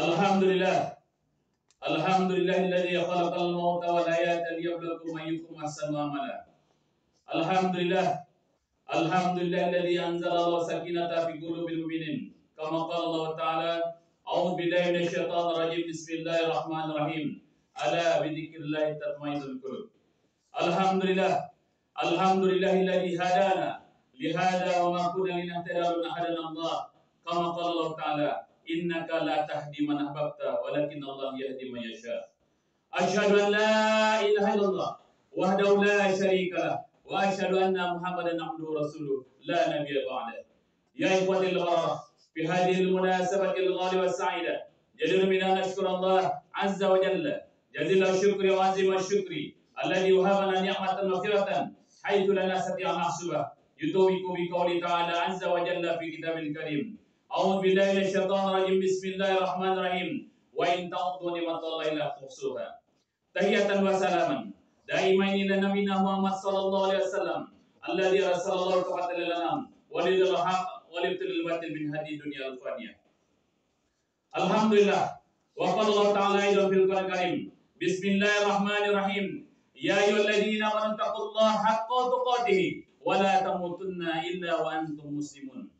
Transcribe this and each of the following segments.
Alhamdulillah. Alhamdulillahilladzi khalaqal mauta wal hayata liyabluwakum ayyukum ahsanu amala. Alhamdulillah. Alhamdulillahilladzi anzala sakinata fi qulubil mu'minin. Kama qala Allah Ta'ala, A'udzu billahi minasyaitonir rajim. Bismillahirrahmanirrahim. Ala bidzikrillah tatma'innul qulub. Alhamdulillah. Alhamdulillahilladzi hadana lihada wa ma kunna linahtadiya lawla an hadana Allah. Kama qala Allah Ta'ala, innaka la tahdi man ahbabta walakin Allah yahdi man yasha. Asyhadu an la ilaha illallah wahdahu la syarika lah wa asyhadu anna Muhammadan abduhu rasuluh la nabiyya ba'da. Ya ikhwatil bararah, fi hadhihi al-munasabati al-ghaliya was-sa'ida jadir min an nashkura Allah azza wa jalla jazila syukri wa azima syukri alladhi wahabana ni'matan maghfiratan haitsu la nastati'u nahsuba yutubiku bi qouli ta'ala azza wa jalla fi kitabil karim. A'udzu billahi minasyaitonir rajim. Bismillahirrahmanirrahim. Wa in ta'uddu ni'matallahi la tuhsuha. Tahiyatan wa salaman daimaini ila nabiyina Muhammad sallallahu alaihi wasallam alladzi arsalallahu rahmatan lil alamin walidul haq walibtil batil min hadi dunya al-faniyah. Alhamdulillah. Wa qala Allah ta'ala aidan fil Qur'anil Karim. Bismillahirrahmanirrahim. Ya ayyuhalladzina amanu taqullaha haqqa tuqatih wa la tamutunna illa wa antum muslimun.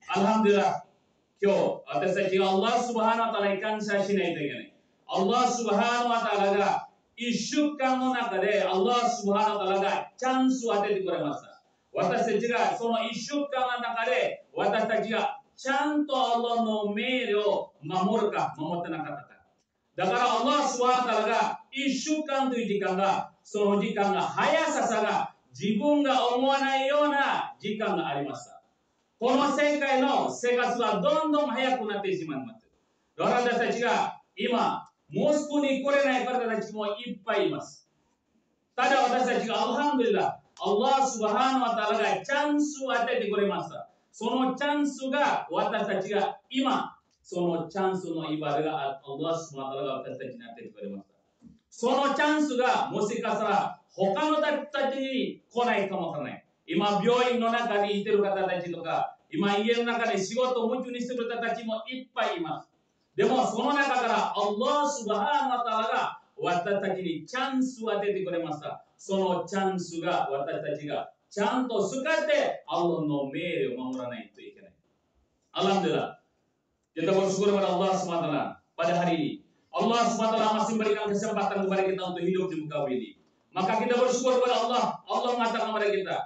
Alhamdulillah. Kyo atasachi Allah subhanahu wa ta'ala ikansa shinai to ikenai. Allah subhanahu wa ta'ala ga ishukan no naka de Allah subhanahu wa ta'ala ga chanceを与えてくれました。私たちがその1週間の中で私たちがちゃんと Allah の命令を守るか守ってなかったか。だから Allah subhanahu wa ta'ala が1週間という時間がその時間が速さが自分が思わないような時間がありました。この世界の生活はどんどん早くなってしまいます。私たちが今、モスクに来れない方たちもいっぱいいます。ただ私たちがアルハンドリラ、Allah subhanahu wa ta'ala がチャンスを与えてくれました。そのチャンスが私たちが今、そのチャンスのイバダが Allah subhanahu wa ta'ala が私たちに与えてくれました。そのチャンスがもしかしたら他の人たちに来ないかもわからない。今、病院の中にいてる方たちとか、今、家の中で仕事を夢中にしてる方たちもいっぱいいます。でも、その中から、Allah subhanahu wa ta'ala が私たちにチャンスを与えてくれました。そのチャンスが私たちがちゃんと使って、Allah の命令を守らないといけない。Alhamdulillah. Kita bersyukur kepada Allah subhanahu wa ta'ala pada hari ini. Allah subhanahu wa ta'ala masih memberikan kesempatan kepada kita untuk hidup di muka bumi ini. Maka kita bersyukur kepada Allah. Allah mengatakan kepada kita,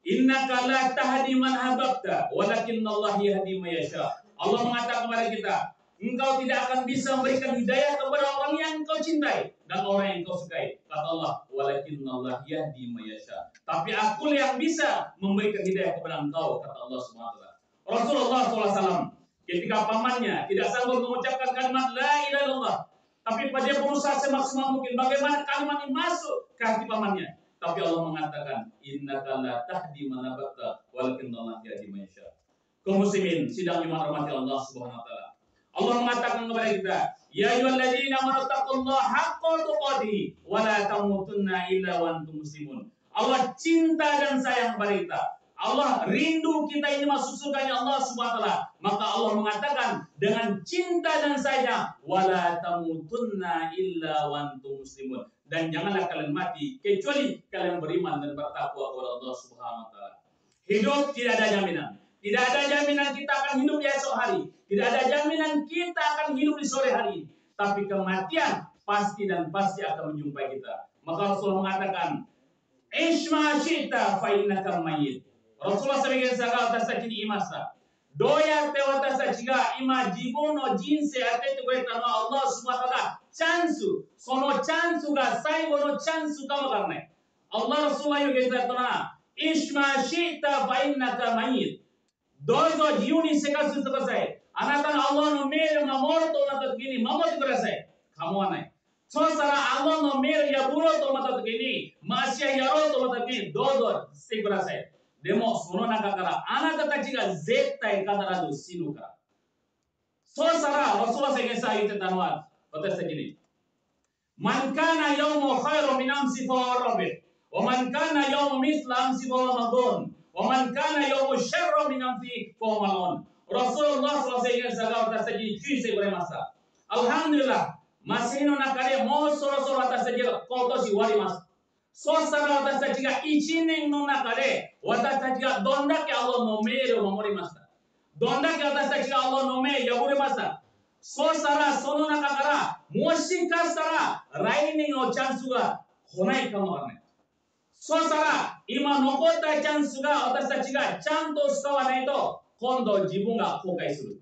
innaka la tahdi man ahbabta walakin Allah yahdi man yasha. Allah mengatakan kepada kita, engkau tidak akan bisa memberikan hidayah kepada orang yang engkau cintai dan orang yang engkau sukai. Kata Allah, walakin Allah yahdi man yasha. Tapi aku yang bisa memberikan hidayah kepada engkau, kata Allah Subhanahu wa taala. Rasulullah SAW ketika pamannya tidak sanggup mengucapkan kalimat la ilaha illallah, tapi dia berusaha semaksimal mungkin bagaimana kalimat ini masuk ke hati pamannya. Tapi Allah mengatakan, innaka la tahdi man ahbabta walakin Allah yahdi man yasha. Kaum muslimin sidang iman rahmati Allah Subhanahu wa taala. Allah mengatakan kepada kita, ya ayyuhalladzina amanu taqullaha haqqa tuqatih wa la tamutunna illa wa antum muslimun. Allah cinta dan sayang kepada kita. Allah rindu kita ini masuk surganya Allah Subhanahu wa taala. Maka Allah mengatakan dengan cinta dan sayang, wa la tamutunna illa wa antum muslimun. Dan janganlah kalian mati kecuali kalian beriman dan bertakwa kepada Allah Subhanahu wa taala. Hidup tidak ada jaminan. Tidak ada jaminan kita akan hidup di esok hari. Tidak ada jaminan kita akan hidup di sore hari. Tapi kematian pasti dan pasti akan menjumpai kita. Maka Rasulullah mengatakan, "Ishma syi'ta fa innaka mayyit." Rasulullah sebagai sahabat私たちに言いました。どうやって私たちが今自分の人生を与えてくれたのは Allah subhanahu wa ta'ala チャンス。そのチャンスが最後のチャンスかもわからない。Allah Rasulullah 言うけどな、イシマシータファインナカマイッ。どうぞ自由に生活してください。あなたの Allah の命令を守るとなった時に守ってください。構わない。そうしたら Allah の命令を破ろうと思った時に、マシアやろうと思った時にどうぞしてください。でもその中からあなたたちが絶対必ず死ぬから。そうしたらラスール宣言さ言ってたのは私たちに、Man kana yawmu khairu min amsi fa rabi', wa man kana yawmu mithla amsi fa ramadan, wa man kana yawmu sharru min amsi fa mal'un. Rasulullah SAW atas saji cuy se gore masa. Alhamdulillah masih no nakare mo soro atas saji koto si wari mas. So sara atas saji ga ichinen no nakare atas saji ga donda ke Allah no mere momori masa. Donda ke atas saji ga Allah no me yagure masa. So sara sono nakara moshika sara raining no chance ga konai kamo arne. So sara ima nokota chance ga atas saji ga chanto stawa nai to kondo jibun ga kokai suru.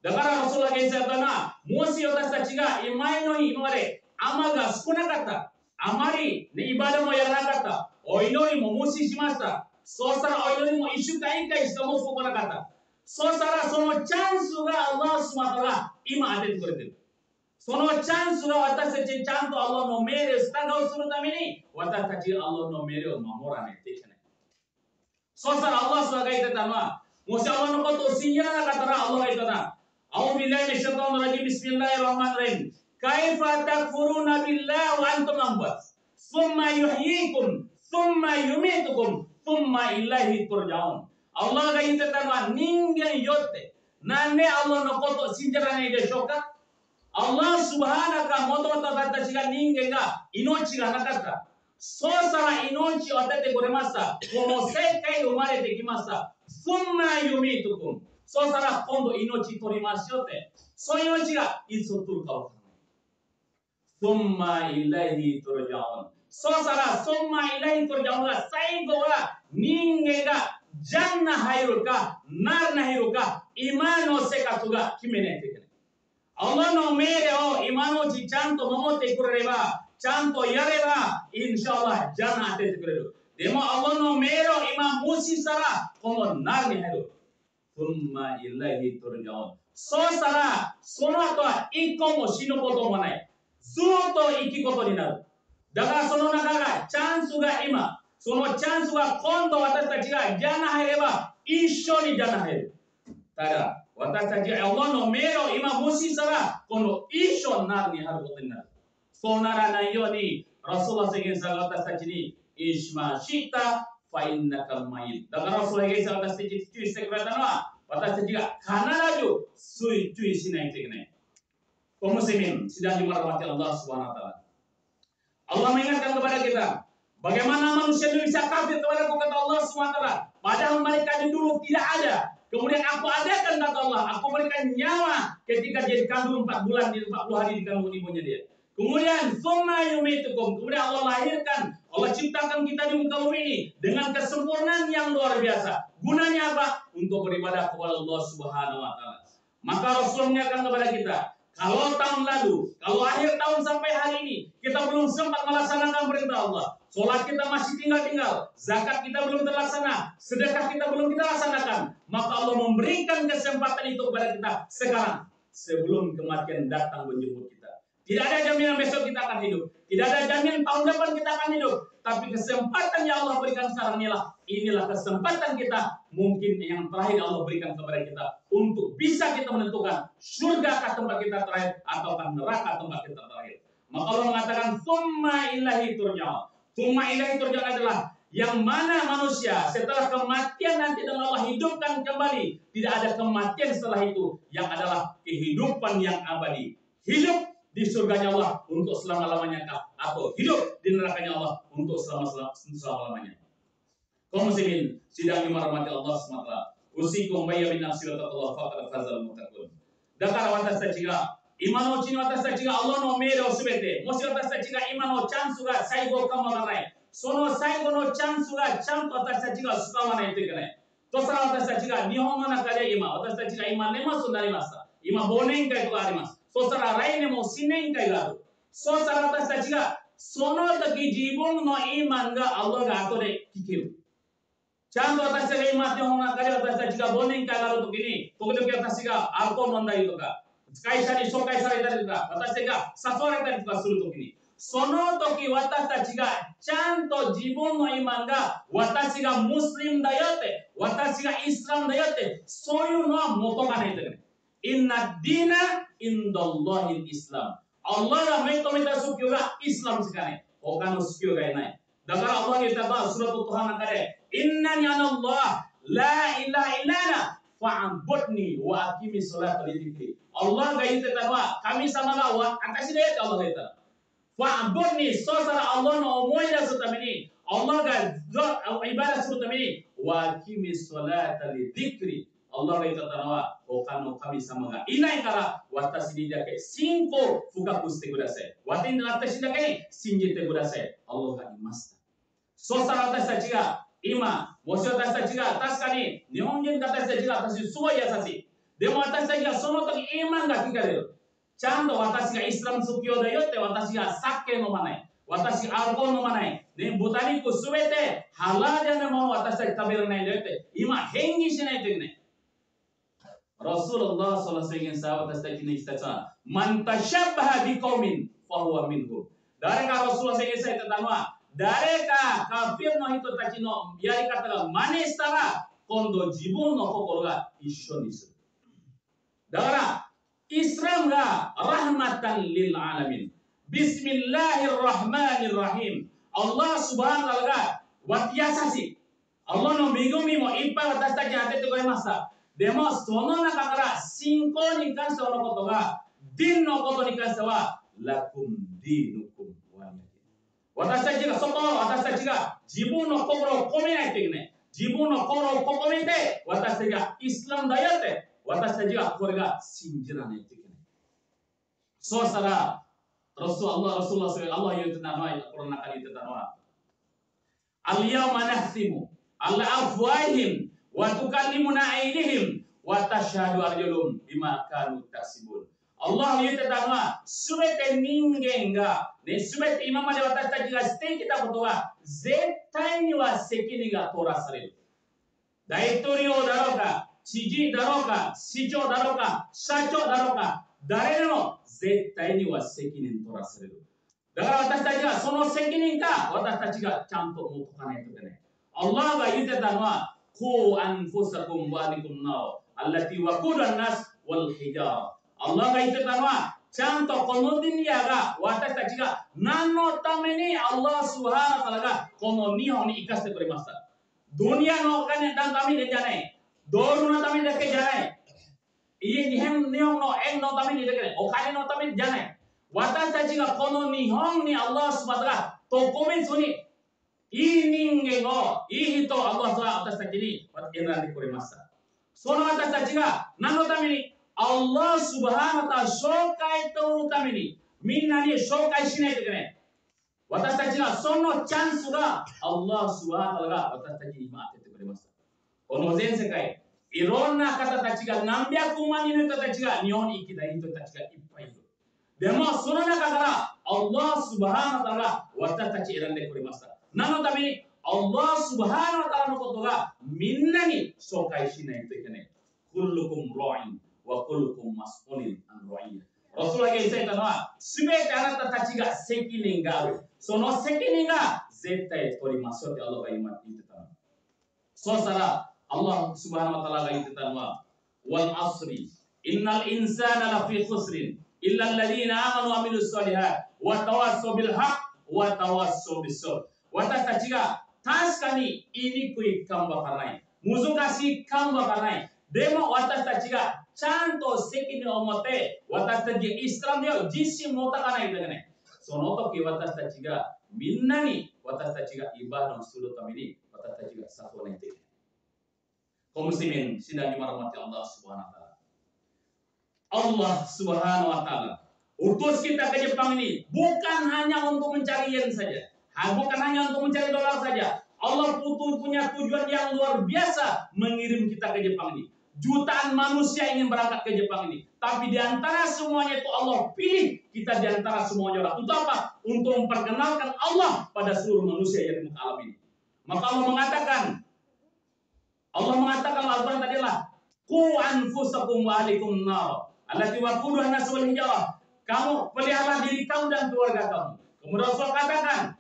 Dakara Rasulullah SAW moshi私たちが今の今までアマが少なかった。あまり、ね、イバダもやらなかった。お祈りも無視しました。そうしたらお祈りも1週間1回しかも来なかった。そうしたらそのチャンスがアラースマタが今当ててくれてる。そのチャンスが私たちちゃんとアラーの命令を従うするために私たちがアラーの命令を守らないといけない。そうしたらアラースが言ってたのはもしアラーのことを信じなかったらアラーが言ったな。أعوذ بالله من الشيطان الرجيم بسم الله الرحمن الرحيم كيف تكفرون بالله وأنتم أموات ثم يحييكم ثم يميتكم ثم إليه ترجعون Allahが言ってたのは人間よってなんで Allah のことを信じられないでしょうか Allah subhanahu がもともと私たちが人間が命がなかったそうしたら命を与えてくれましたこの世界生まれてきましたثم يميتكمそうしたら今度命取りますよって。その命がいつ取るかわからない。ثم إليه ترجعون。そうしたらثم إليه ترجعونが最後は人間がジャンナ入るかナルナ入るか今の生活が決めないといけない。Allahの命令を今のうちちゃんと守ってくれれば、ちゃんとやれば、インシャアラジャンナ当ててくれる。でも Allah の命令を今無視したら、今度ナルに入る。ثم إليه ترجعونそうしたらその後は一個も死ぬこともないずっと生きことになるだからその中がチャンスが今そのチャンスが今度私たちがジャナ入れば一緒にジャナ入るただ私たちが Allah の命令を今無視したらこの一緒になるに入ることになるそうならないようにラスール宣言さんが私たちにイシマシタファインナカルマイだからそれが私たちに注意してくれたのは私たちが必ず注意しないといけない。Kaum muslimin sedang dirahmati Allah Subhanahu wa taala. Allah mengingatkan kepada kita, bagaimana manusia bisa kafir kepada kata Allah Subhanahu wa taala, padahal mereka dulu tidak ada. Kemudian aku adakan kata Allah, aku berikan nyawa ketika dia dikandung 4 bulan di 40 hari di kandung ibunya dia. Kemudian summa yumitukum, kemudian Allah lahirkan, Allah ciptakan kita di muka bumi ini dengan kesempurnaan yang luar biasa. Gunanya apa? Untuk beribadah kepada Allah Subhanahu wa taala. Maka Rasul mengingatkan kepada kita, kalau tahun lalu, kalau akhir tahun sampai hari ini kita belum sempat melaksanakan perintah Allah, sholat kita masih tinggal-tinggal, zakat kita belum terlaksana, sedekah kita belum kita laksanakan, maka Allah memberikan kesempatan itu kepada kita sekarang sebelum kematian datang menjemput kita. Tidak ada jaminan besok kita akan hidup. Tidak ada jaminan tahun depan kita akan hidup. Tapi kesempatan yang Allah berikan sekarang inilah kesempatan kita mungkin yang terakhir Allah berikan kepada kita untuk bisa kita menentukan surga kah tempat kita terakhir ataukah neraka tempat kita terakhir. Maka Allah mengatakan summa ilahi turja'un. Summa ilahi turja'un adalah yang mana manusia setelah kematian nanti dengan Allah hidupkan kembali. Tidak ada kematian setelah itu yang adalah kehidupan yang abadi. Hidup di surganya Allah untuk selama-lamanya atau hidup di nerakanya Allah untuk selama-lamanya. Kaum muslimin sidang dirahmati Allah SWT. Usikum bayya bin nafsi wa taqwa faqad fazal muttaqun. Dakara私たちが今のうちに私たちが Allah の命令をすべてもし私たちが今のチャンスが最後かもわからない。その最後のチャンスがちゃんと私たちが使わないといけない。としたら私たちが日本の中で私たちが今年末になりました。今忘年会とかあります。そしたら来年も新年会がある。そうしたら私たちがその時自分のイーマンが Allah が後で聞ける。ちゃんと私たちが今日本の中で私たちが忘年会がある時に時々私がアルコール飲んだりとか会社に紹介されたりとか私たちが誘われたりとかする時にその時私たちがちゃんと自分のイーマンが私がムスリムだよって私がイスラムだよってそういうのは求めないといけない。Inna dina indallahil Islam. Allah が認めた宗教がイスラムしかない。他の宗教がいない。だからAllah が言ったのは、スラトトハの中で、Innani anallah, la ilaha illana, fa'budni wa aqimi sholata li dzikri. Allah ga yita tanwa kami sama ga wa atas dia Allah ga fa'budni so sara Allah no moida sutamini Allah ga ibadah sutamini wa aqimi sholata li dzikri. Allah ga yita tanwa okano kami sama ga inai kara watashi ni dake cinco fukaku shite kudasai. Watin watashi dake shinjite kudasai. Allah ga imashita. そうしたら私たちが今、もし私たちが確かに日本人の私たちが私すごい優しい。でも私たちがその時イーマンが聞かれる。ちゃんと私がイスラム宗教だよって私が酒飲まない。私がアルコール飲まない。ね、豚肉すべてハラールのものを私たち食べられないんだよって今返事しないといけない。Rasulullah SAW ingin sahabat kita ini kita cakap, man tashabbaha biqaumin fahuwa minhum. Dari Rasulullah ingin saya tanya, 誰かカフィルの人たちのやり方が真似したら今度自分の心が一緒にする。だからイスラムがラハマタンリルアラミン。ビスミッラヒルラハマニルラヒム。Allah subhanahu wa ta'alaが優しい。Allah の恵みもいっぱい私たちに当ててくれました。でもその中から信仰に関してのことが、ディンのことに関しては、ラクムディヌクム。私たちが私たちが自分の心を込めないといけない。自分の心を込めて、私たちがイスラムだよって、私たちがこれが信じられないといけない。そうしたら、Rasulullah Allah 言ってたのは、この中に言ってたのは、Al-yawma nakhtimu ala afwahihim wa tukallimuna aydihim wa tashhadu arjuluhum bima kanu taksibun. Allah 言ってたのは、すべて人間が、ね、すべて今まで私たちがしてきたことは、絶対には責任が取らされる。大統領だろうか、知事だろうか、市長だろうか、社長だろうか、誰でも絶対には責任取らされる。だから私たちはその責任か、私たちがちゃんと持っとかないといけない。Allah が言ってたのは、Qu anfusakum wa alikum nar allati waquduha an-nas wal hijara。Allah が言ってたのは、ちゃんとこのデュニアが私たちが何のために Allah スブハナタラがこの日本に生かしてくれました。ドニアのお金のためじゃない。道具のためだけじゃない。日本の円のためにだけない。お金のためじゃない。私たちがこの日本に Allah スブハナタラが特別にいい人間を、いい人を Allah は私たちに選んでくれました。その私たちが何のためにAllah subhanahu wa ta'ala 紹介とるためにみんなに紹介しないといけない。私たちがそのチャンスが Allah subhanahu wa ta'ala が私たちに今当ててくれました。この全世界、いろんな方たちが何百万人の人たちが日本に行きたい人たちがいっぱいいる。でもその中から Allah subhanahu wa ta'ala が私たち選んでくれました。何のために Allah subhanahu wa ta'ala のことがみんなに紹介しないといけない。Kullukum ra'in wa kullukum mas'ulin an ra'iyah。Rasulullah が言ってたのは、すべてあなたたちが責任がある。その責任が絶対取りますよって Allah が今言ってたの。そうしたら、Allah subhanahu wa ta'ala が言ってたのは、wal asri innal insana lafi khusrin illa alladhina amanu wa amilus solihat wa tawassaw bil haqq wa tawassaw bis sabr。私たちが確かに言いにくいかもわからない。難しいかもわからない。でも私たちがちゃんと責任を持って私たちイスラムを自信持たないといけない。その時私たちがみんなに私たちがイバダをするために私たちが誘わないといけない。kaum muslimin sidang dirahmati Allah Subhanahu wa taala. Allah Subhanahu wa taala utus kita ke Jepang ini bukan hanya untuk mencari yen saja. Bukan hanya untuk mencari dolar saja. Allah punya tujuan yang luar biasa mengirim kita ke Jepang ini. Jutaan manusia ingin berangkat ke Jepang ini. Tapi di antara semuanya itu Allah pilih kita di antara semuanya orang. Untuk apa? Untuk memperkenalkan Allah pada seluruh manusia yang di muka alam ini. Maka Allah mengatakan Al-Quran tadi lah, Qu anfusakum wa alikum nar allati waquduha an-nas wal hijarah. Kamu pelihara diri kamu dan keluarga kamu. Kemudian Rasul katakan,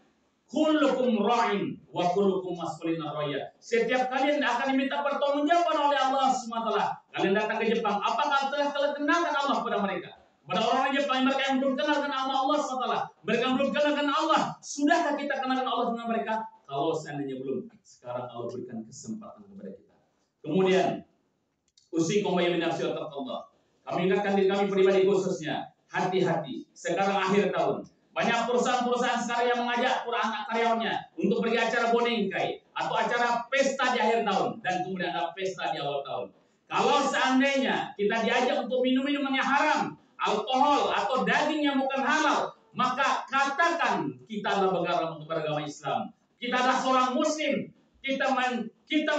kullukum ra'in wa kullukum mas'ulun an ra'iyah. Setiap kalian akan diminta pertanggungjawaban oleh Allah SWT. Kalian datang ke Jepang, apakah telah kalian kenalkan Allah kepada mereka? Kepada orang Jepang, mereka yang belum kenal dengan Allah SWT. Mereka yang belum kenal dengan Allah. Sudahkah kita kenalkan Allah dengan mereka? Kalau seandainya belum, sekarang Allah berikan kesempatan kepada kita. Kemudian, Usikum wa binafsi Allah. Kami ingatkan diri kami pribadi khususnya, hati-hati. Sekarang akhir tahun, banyak perusahaan-perusahaan sekarang yang mengajak anak karyawannya untuk pergi acara bonengkai atau acara pesta di akhir tahun dan kemudian ada pesta di awal tahun. Kalau seandainya kita diajak untuk minum-minuman yang haram, alkohol atau daging yang bukan halal, maka katakan kita adalah beragama Islam. Kita adalah seorang Muslim. Kita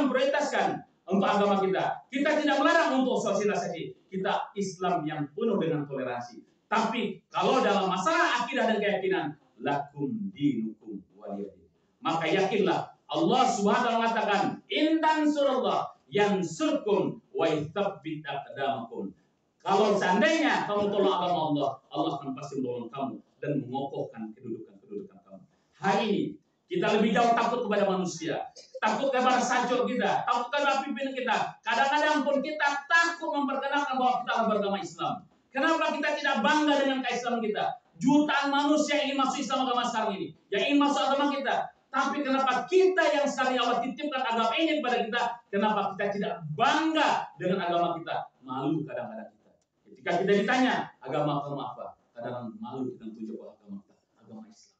memprioritaskan untuk agama kita. Kita tidak melarang untuk sosialisasi. Kita Islam yang penuh dengan toleransi. Tapi kalau dalam masalah akidah dan keyakinan, lakum dinukum waliyadin. Maka yakinlah Allah Subhanahu wa taala mengatakan, "In tansurullah yansurkum wa yuthabbit aqdamakum." Kalau seandainya kamu tolong agama Allah, Allah akan pasti menolong kamu dan mengokohkan kedudukan kamu. Hari ini kita lebih jauh takut kepada manusia, takut kepada sajur kita, takut kepada pimpinan kita. Kadang-kadang pun kita takut memperkenalkan bahwa kita adalah beragama Islam. Kenapa kita tidak bangga dengan keislaman kita? Jutaan manusia yang ingin masuk Islam agama sekarang ini, yang ingin masuk agama kita. Tapi kenapa kita yang sekarang Allah titipkan agama ini kepada kita, kenapa kita tidak bangga dengan agama kita? Malu kadang-kadang kita. Ketika kita ditanya, agama kamu apa? Kadang-kadang malu kita tunjuk agama kita, agama Islam.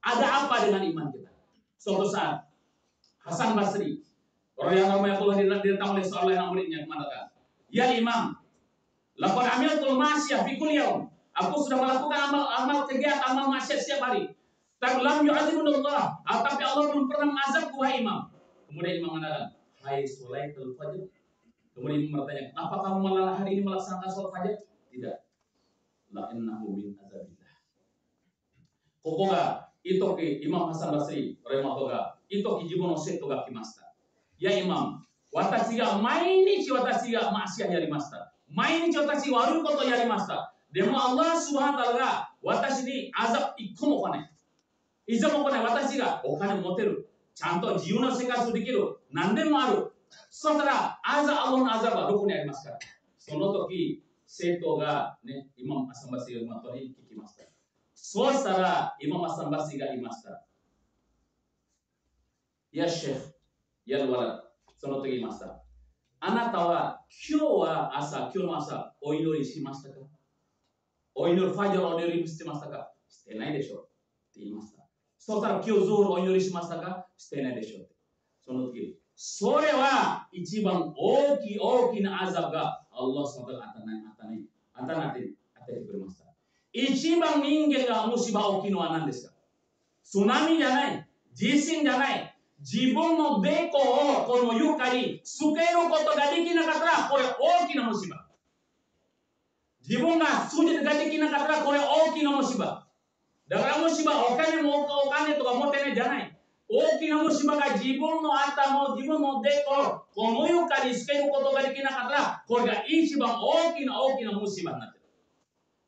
Ada apa dengan iman kita? Suatu saat Hasan Basri, orang yang namanya Allah datang oleh seorang muridnya mengatakan, "Ya Imam, laqad amiltul ma'siyah fi kulli yaum." Aku sudah melakukan amal kegiatan, amal maksiat setiap hari. Tapi lam yu'adzibunallah, tapi Allah belum pernah mengazab wahai Imam. Kemudian Imam mengatakan, "Hai salaitul fajr." Kemudian Imam bertanya, "Apa kamu malah hari ini melaksanakan salat fajar?" Tidak. La innahu min azabillah. Kokoga itoki Imam Hasan Basri rahimahullah itoki jibono seto ga kimasta. Ya Imam, watashi ga mainichi watashi ga maksiat yarimashita. Mainichi watashi waru koto yarimashita. Demo Allah Subhanahu wa taala ga watashi ni azab ikko mo konai. Iza mo konai watashi ga okane moteru. Chanto jiyu no sekatsu dekiru. Nande mo aru. Sotara Allah no azab wa doko ni arimasu kara. Sono toki seto ga ne Imam Hasan Basri rahimahullah kikimashita. そうしたら、今マサンバシが言いました。いや、シェフ、やるわら、その時言いました。あなたは今日の朝、お祈りしましたか？お祈り、ファジャーお祈りしてましたか？してないでしょ。って言いました。そうしたら、今日ゾールお祈りしましたか？してないでしょ。その時、それは一番大きなアザブが、アッラースマタが与えてくれました。一番人間が虫歯起きるのは何ですか？津波じゃない、地震じゃない、自分のデコをこの床につけることができなかったらこれ大きな虫歯。自分がつけができなかったらこれ大きな虫歯。だから虫歯お金とか持ってないじゃない。大きな虫歯が自分の頭を自分のデコをこの床につけることができなかったらこれが一番大きな虫歯になってる。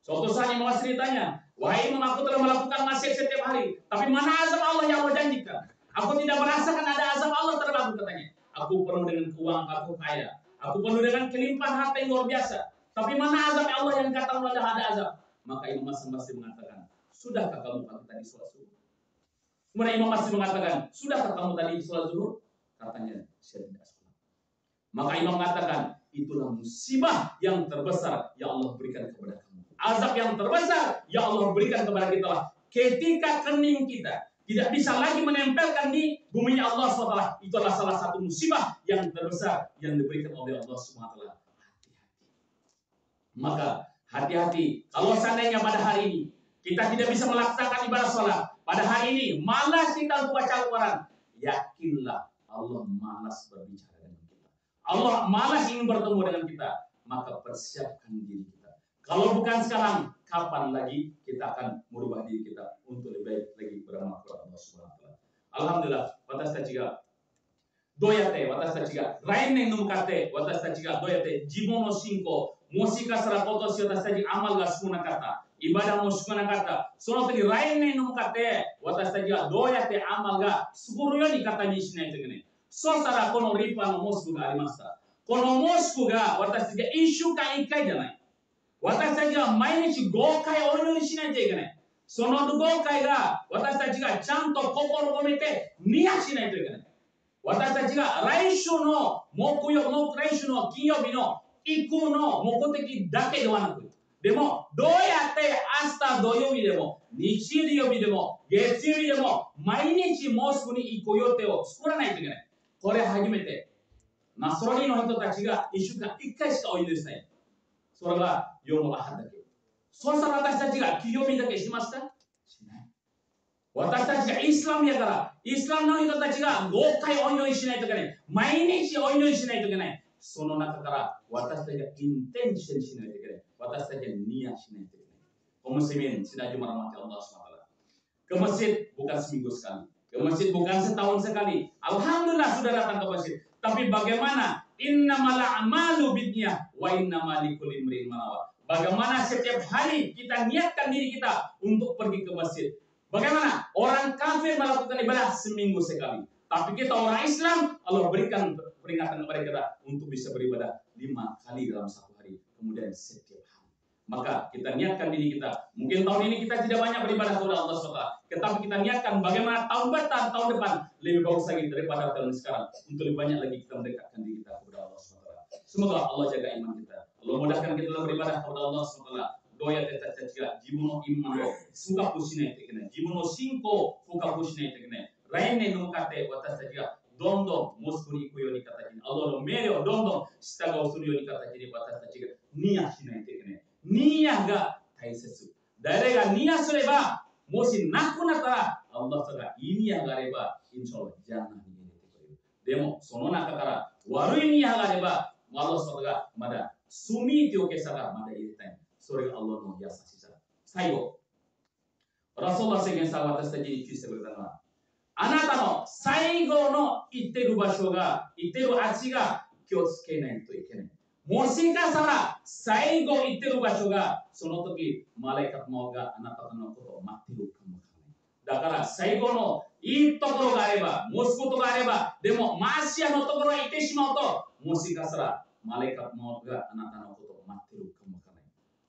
Suatu saat Imam Basri ditanya, "Wahai Imam, aku telah melakukan maksiat setiap hari, tapi mana azab Allah yang Allah janjikan? Aku tidak merasakan ada azab Allah terhadap aku," katanya. "Aku penuh dengan uang, aku kaya. Aku penuh dengan kelimpahan harta yang luar biasa. Tapi mana azab Allah yang kata Allah ada azab?" Maka Imam Hasan Basri mengatakan, "Sudahkah kamu pagi tadi sholat zuhur?" Kemudian Imam Basri mengatakan, "Sudahkah kamu tadi sholat zuhur?" Katanya, "Saya tidak sholat." Maka Imam mengatakan, "Itulah musibah yang terbesar yang Allah berikan kepada kamu. Azab yang terbesar yang Allah berikan kepada kita lah. Ketika kening kita tidak bisa lagi menempelkan di bumi Allah SWT. Itu adalah salah satu musibah yang terbesar yang diberikan oleh Allah SWT. Hati-hati. Maka hati-hati. Kalau seandainya pada hari ini kita tidak bisa melaksanakan ibadah sholat, pada hari ini malas kita untuk baca Al-Quran, yakinlah Allah malas berbicara dengan kita. Allah malas ingin bertemu dengan kita. Maka persiapkan diri kita. Kalau bukan sekarang, kapan lagi kita akan merubah diri kita untuk lebih baik lagi beramal kepada Allah Subhanahu wa taala. Alhamdulillah, 私たちがどうやって私たちが来年に向かって私たちがどうやって自分の信仰、もしかしたら今年私たちアマルが少なかった、イバダも少なかった、その時来年に向かって私たちがどうやってアマルが作るように形にしないといけない。そうしたらこの立派なモスクがありました。このモスクが私たちが1週間1回じゃない。私たちが毎日5回お祈りしないといけない。その5回が私たちがちゃんと心を込めてニヤしないといけない。私たちが来週の金曜日の ikuno mokoteki dake de wanaku. Demo doyate asta doyobi demo nichiriyobi demo getsuyobi demo mainichi mosque ni ikoyote o tsukuranai to ikenai. Kore hajimete Nasrani no hito tachi ga 1週間1回しかお祈りしない。それがヨムアハだけ。そしたら私たちが清みだけしますか？しない。私たちがイスラムやから、イスラムの人たちが5回お祈りしないといけない。毎日お祈りしないといけない。その中から私たちがインテンションしないといけない。私たちがニヤしないといけない。Kaum muslimin, sinaji merahmati Allah SWT. Ke masjid bukan seminggu sekali. Ke masjid bukan setahun sekali. Alhamdulillah sudah datang ke masjid. Tapi bagaimana? Innamal a'malu binniyah wa innamal likulli imrin ma nawa. Bagaimana setiap hari kita niatkan diri kita untuk pergi ke masjid. Bagaimana? Orang kafir melakukan ibadah seminggu sekali. Tapi kita orang Islam, Allah berikan peringatan kepada kita untuk bisa beribadah 5 kali dalam satu hari. Kemudian setiap hari. Maka kita niatkan diri kita. Mungkin tahun ini kita tidak banyak beribadah kepada Allah SWT. Tetapi kita niatkan bagaimana tahun depan lebih bagus lagi daripada tahun sekarang. Untuk lebih banyak lagi kita mendekatkan diri kita kepada Allah SWT. Semoga Allah jaga iman kita. Allah mudahkan kita dalam beribadah kepada Allah SWT. Doya teta teta jibuno iman lo suka kushinai tekenai. Jibuno shinko fuka kushinai tekenai. Raine no mukate watashi tachi ga dondo mosque ni iku yo ni katachi ni Allah no meire o dondo shitagao suru yo ni katachi ni watashi tachi ga niya shinai tekenai. ニヤが大切。誰がニヤすれば、もしなくなったら、アッラーがいいニヤがあれば、インシャアラジャンナに入れてくれる。でも、その中から悪いニヤがあれば、アッラーがまだスミーティオケサがまだ入れたい。それがアッラーの優しさ。最後、ラソーラ宣言さん私たちに注意してくれたのは、あなたの最後の行ってる場所が、行ってる足が気をつけないといけない。もしかしたら最後行ってる場所がその時マライカットがあなたのことを待っているかもしれない。だから最後のいいところがあれば、持つことがあれば、でもマシアのところへ行ってしまうと、もしかしたらマライカットがあなたのことを待っているかもしれない。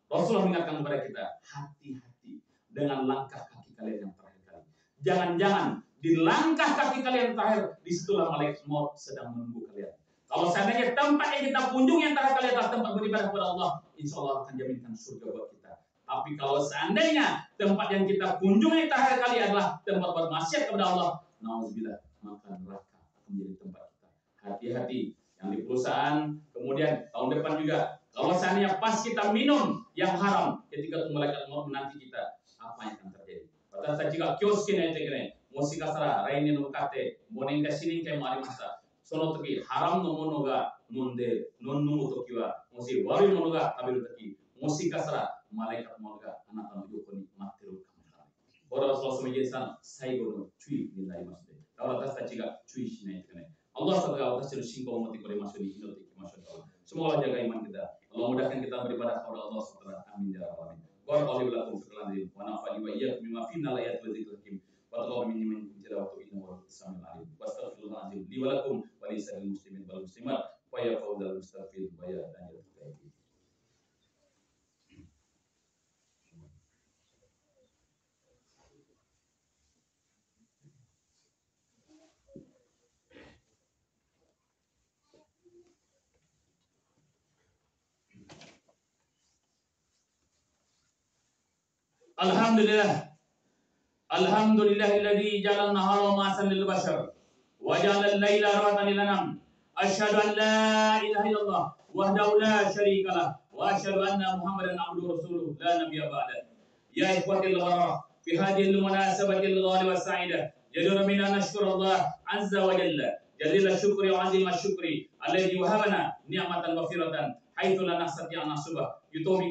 Rasulullah mengingatkan kepada kita, hati-hati dengan langkah kaki kalian yang terakhir kali. Jangan-jangan di langkah kaki kalian terakhir, disitulah malaikat maut sedang menunggu kalian. Kalau seandainya tempat yang kita kunjungi yang terakhir kali adalah tempat beribadah kepada Allah, insya Allah akan jaminkan surga buat kita. Tapi kalau seandainya tempat yang kita kunjungi yang terakhir kali adalah tempat bermaksiat kepada Allah, nauzubillah, maka neraka akan menjadi tempat kita. Hati-hati yang di perusahaan, kemudian tahun depan juga. Kalau seandainya pas kita minum yang haram, ketika malaikat maut menanti kita, apa yang akan terjadi? Watashi ga kyousuke nai to ikenai. Moshikashita rainen no mukate 5年か7年かもありました。その時、ハラムのものが飲む時は、もし悪いものが食べる時、もしかしたらマライカのものがあなたの横に待っているかもしれない。これはその皆さん、最後の注意になりますので、だから私たちが注意しないといけない。Allah SWTが私の信仰を持ってくれますように祈っていきましょう。Semoga jaga iman kita. Allah mudahkan kita beribadah kepada Allah SWT. Amin ya rabbal alamin. Barakallahu lakum fil qur'an wa nafa'ani wa iyyakum bima fihi min al-ayati wa dhikril hakim. Wa taqabbal minni wa minkum tilawatahu innahu huwas samiul alim. Wastaghfirullahal azim li wa lakum wa lisa'il muslimin wal muslimat wa ya fawzal mustaghfir wa ya najatul qayyim. Alhamdulillah. Alhamdulillahilladzi ja'ala an-nahara ma'asan lil bashar wa ja'ala al-laila rahatan lil anam. Asyhadu an la ilaha illallah wahdahu la syarika lah wa asyhadu anna Muhammadan abduhu rasuluh la nabiyya ba'da. Ya ikhwatil bararah fi hadhihi al-munasabati al-ghaliba was-sa'idah jaduna min an nashkura Allah azza wa jalla jalila syukri wa azima syukri alladzi wahabana ni'matan ghafiratan haitsu la nastati an nasubah yutubu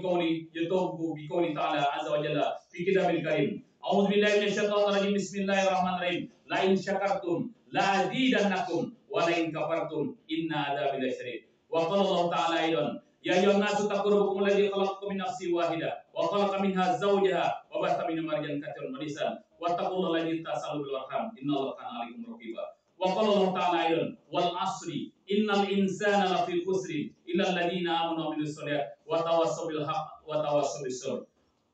biqawli ta'ala azza wa jalla fi kitabil karim. A'udzu billahi minasyaitonir rajim. Bismillahirrahmanirrahim. La in syakartum la azidannakum wa la in kafartum inna adzabi lasyadid. Wa qala Allah ta'ala aidan ya ayyuhan nasu taqu rabbakum alladzi khalaqakum min nafsin wahidah wa khalaqa minha zawjaha wa batha minhuma rijalan katsiran wa nisaa wattaqullaha alladzi tasaaluna bil arham innallaha kana 'alaykum raqiba. Wa qala Allah ta'ala aidan wal 'asri innal insana lafi khusrin illa alladziina aamanu wa 'amilus shalihaati wa tawassaw bil haqqi wa tawassaw bis sabr.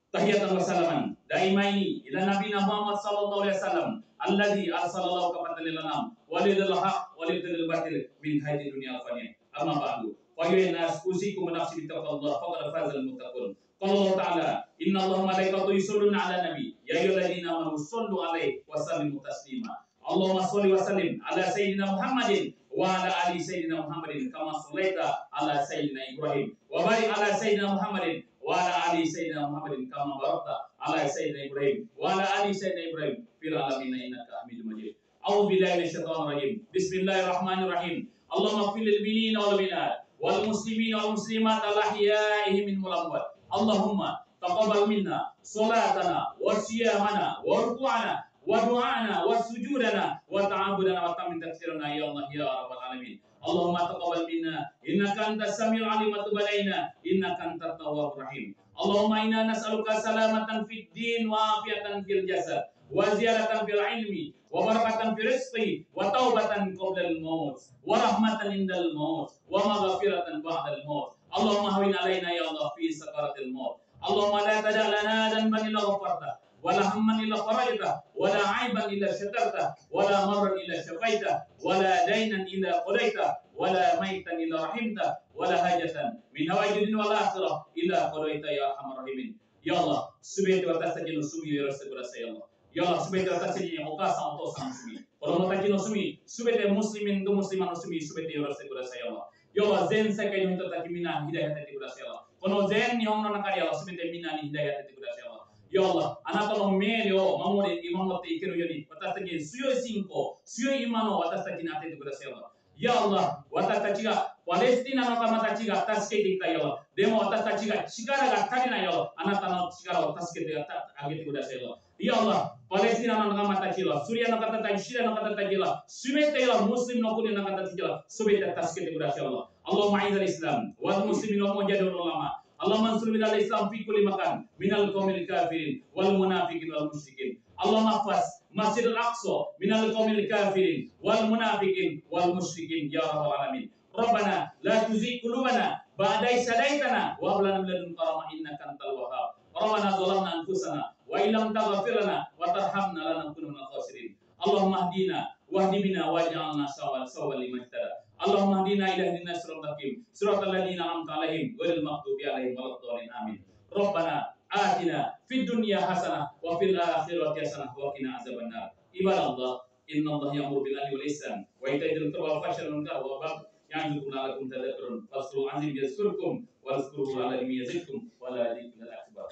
Tahiyatan wa salaman daimaini ila nabiyina Muhammad sallallahu alaihi wasallam alladzi arsalallahu kafatan lil anam walidul haq walidul batil min haidi dunya faniyah. Amma ba'du وأيها الناس أوصيكم ونفسي بتقوى الله فقد فاز المتقون. قال الله تعالى إن الله وملائكته يصلون على النبي يا أيها الذين آمنوا صلوا عليه وسلموا تسليما. اللهم صل وسلم على سيدنا محمد وعلى آل سيدنا محمد كما صليت على سيدنا إبراهيم وبارك على سيدنا محمد وعلى آل سيدنا محمد كما باركت على سيدنا إبراهيم وعلى آل سيدنا إبراهيم في العالمين إنك حميد مجيد. أعوذ بالله من الشيطان الرجيم. بسم الله الرحمن الرحيم. اللهم اغفر للمؤمنين والمؤمنات والمسلمين والمسلمات الأحياء منهم والأموات. اللهم تقبل منا صلاتنا وصيامنا وركوعنا ودعانا وسجودنا وتعبدنا وتمن تفسيرنا يا الله يا رب العالمين. اللهم تقبل منا إنك أنت السميع العليم وتب علينا إنك أنت التواب الرحيم. اللهم إنا نسألك سلامة في الدين وعافية في الجسد وزيادة في العلم وبركة في الرزق وتوبة قبل الموت ورحمة عند الموت ومغفرة بعد الموت. اللهم هون علينا يا الله في سكرات الموت. اللهم لا تدع لنا ذنبا إلا غفرته ولا هما إلا فرجته ولا عيبا إلا سترته ولا مرا إلا شفيته ولا دينا إلا قضيته ولا ميتا إلا رحمته ولا حاجة من هوائج الدنيا والآخرة إلا قضيته يا أرحم الراحمين. Ya Allah, subhanahu wa ta'ala sajino sumi yorose kurasa ya Allah. Ya Allah, subhanahu wa ta'ala sajino okasa otosa sumi. Kalau mau tajino sumi, subhanahu muslimin do musliman sumi subhanahu yorose kurasa ya Allah. Ya Allah, zen sakai no hito takimina hidayah tati kurasa ya Allah. Kono zen ni hono nakari ya Allah subhanahu mina ni hidayah tati kurasa ya Allah. Ya Allah, anata no meri o mamore imamote ikeru yoni. Watasta ki suyo sinko, suyo imano watasta ki nate kurasa ya Allah. Ya Allah, watasta chiga Palestina no kama tachiga tasukete kita ya Allah. Demo watasta tachiga chigara ga tarina ya Allah. Anata no chigara o tasukete agete kudasai ya Allah. Ya Allah, Palestina no kama tachiga, Syria no kata tachiga, Syria no kata tachiga, subete ya Muslim no kuni no kata tachiga, subete tasukete kudasai ya Allah. Allahumma a'izzal Islam wal muslimin wa mujahidul ulama. Allahumma ansur bilal Islam fi kulli makan minal qaumil kafirin wal munafiqin wal musyrikin. Allahumma hafaz Masjidil Aqsa minal qaumil kafirin wal munafiqin wal musyrikin ya rabbal alamin. Rabbana la tuzigh qulubana ba'da idh hadaytana wa hab lana min ladunka rahmah innaka antal wahhab. Rabbana zalamna anfusana wa illam taghfir lana wa tarhamna lanakunanna minal khasirin. Allahumma hdina wahdi bina waj'alna sawal liman ihtada. Allahumma hdina ila ihdinas siratal mustaqim siratal ladzina an'amta 'alaihim ghairil maghdubi 'alaihim waladdallin amin. Rabbana atina fid dunya hasanah wa fil akhirati hasanah wa qina azabannar. Ibadallah, innallaha ya'muru bil 'adli wal ihsan wa ita'i dzil qurba wal fahsya'i wal munkar wal baghi يعظكم لعلكم تذكرون فاذكروا عني يذكركم واذكروه على يزدكم ولا يزيد الا اكبر.